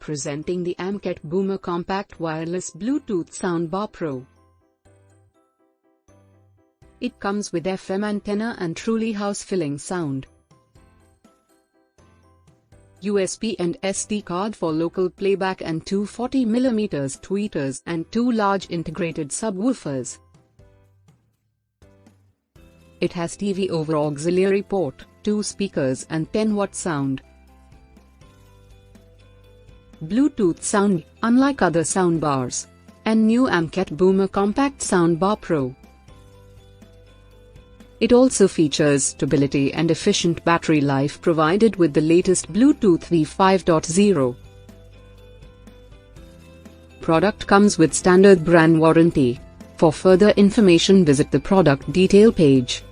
Presenting the AMCAT Boomer Compact Wireless Bluetooth Soundbar Pro. It comes with FM antenna and truly house-filling sound. USB and SD card for local playback and two 40mm tweeters and two large integrated subwoofers. It has TV over auxiliary port, 2 speakers and 10-watt sound. Bluetooth sound, unlike other soundbars. And new AMCAT Boomer Compact Soundbar Pro. It also features stability and efficient battery life provided with the latest Bluetooth v5.0. Product comes with standard brand warranty. For further information visit the product detail page.